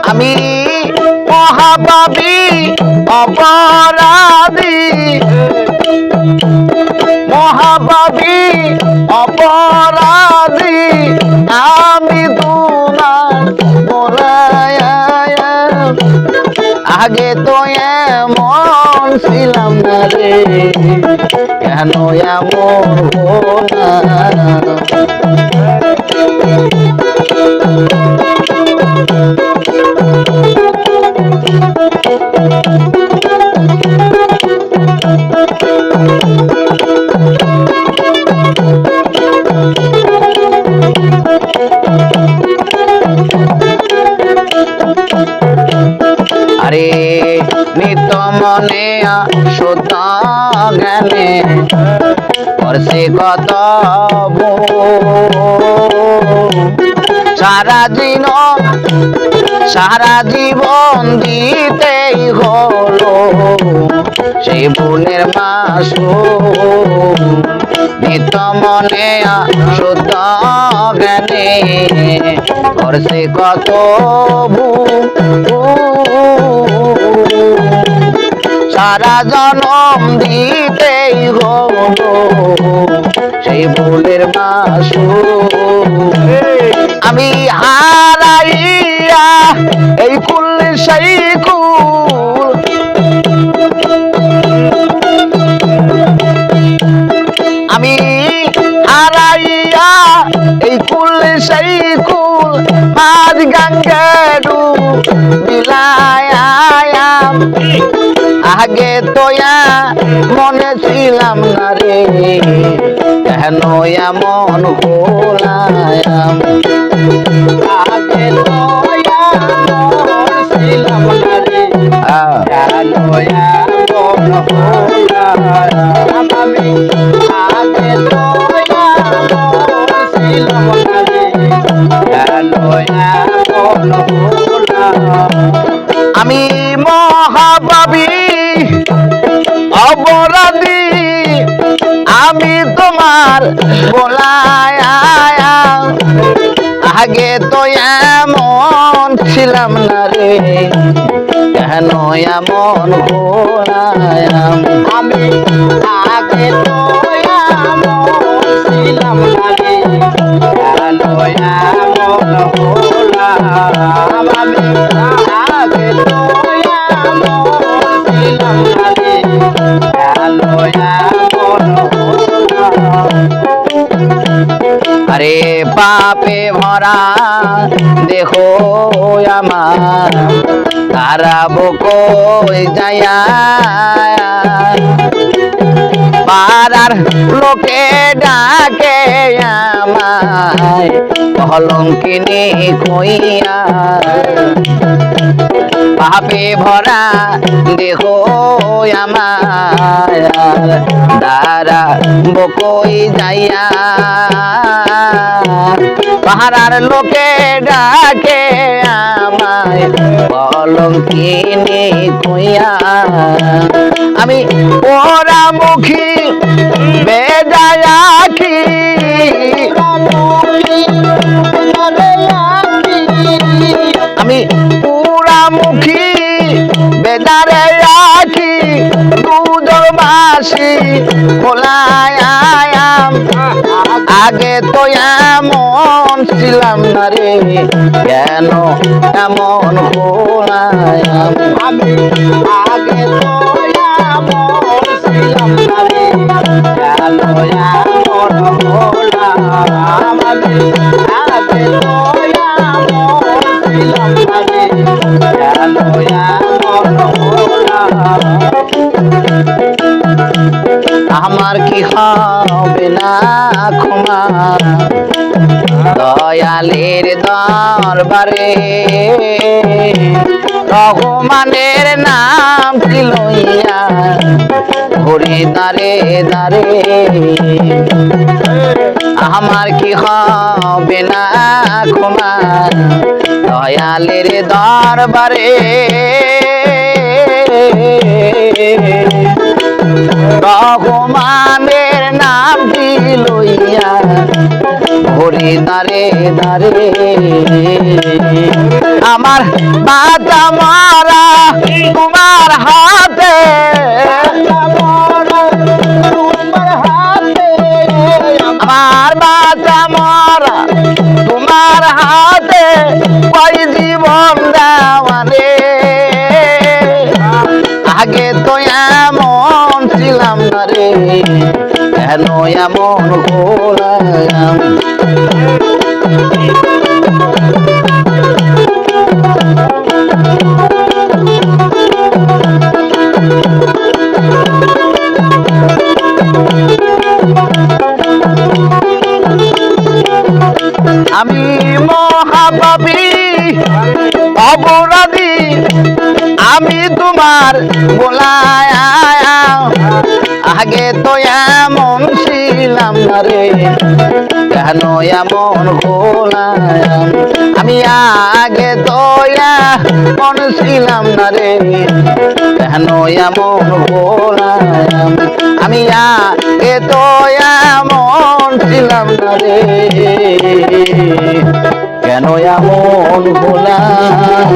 আমি মহাপাপী অপরাধী, মহাপাপী অপরাধী আমি তোমার মোরায়া। আগে তো এমন ছিলাম না রে, কেন এমন হলো না। আরে নিত মনে শুদ্ধ জ্ঞানে করছে কত সারা জীবন দিতেই হলো সেই ভুলের মাসুম। নিত মনে শুদ্ধ জ্ঞানে করছে কত সারা জনম দিতেই হলো সেই ভুলের মাসুম। আমি হারাইয়া এই কুল সেই কুল, আমি হারাইয়া এই কুল সেই কুল মাঝ গঙ্গেরু বিলায়াম। আগে তো মনে ছিলাম না রে, কেন এমন হলাম। আগে তো ছিলাম না রে, কেন এমন হলাম। আমি আগে তো ছিলাম না রে, কেন এমন হলাম। আমি মহাপাপী অপরাধী আমি তোমার বলায়া। আগে তো এমন ছিলাম না রে, কেন এমন হলাম। আমি আগে তো এমন ছিলাম না রে, কেন এমন হলাম। আমি আগে তো এমন ছিলাম না রে, কেন এমন হলাম। আরে পাপে ভরা দেখো আমার তারাবো কই যায়া। পাড়ার লোকে ডাকে আমায় কলঙ্কিনী কইয়া। পাপে ভরা দেখো আমার দারা বকই যাইয়া। পাহাড়ার লোকে ডাকে আমায় কলঙ্কিনী কইয়া। আমি পোড়ামুখী বেদায়াখি, আমি পুরামুখী বেদারে আখি দুধর বাসি খোলায়াম। আগে তো এমন ছিলাম না রে, কেন এমন খোলায়াম। আমি আগে তো এমন ছিলাম না রে, কেন এমন খোলায়াম। আমি আগে তো এমন ছিলাম না রে, কেন এমন খোলায়াম। আমার কি হবে না ক্ষমা দয়ালের দরবারে। রহমানের নাম কি লইয়া ঘুরি দারে দারে। আমার কি হবে না ক্ষমা দয়ালের দরবারে। রহমানের নামটি লইয়া ঘুরি দারে দারে আমার বাঁচা মারা তোমার হাতে আমার বাঁচা মারা তোমার হাতে ওই জীবন দেওয়ারে আগে তো এমন ছিলাম না রে কেন এমন হলাম আমি মহাপাপী অপরাধী আমি তোমার গোলায় আগে তো এমন ছিলাম না রে কেন এমন গোলাম আমি আগে তো এমন ছিলাম না রে কেন এমন গোলাম আমি আগে তো এমন ছিলাম না রে কেন এমন গোলাম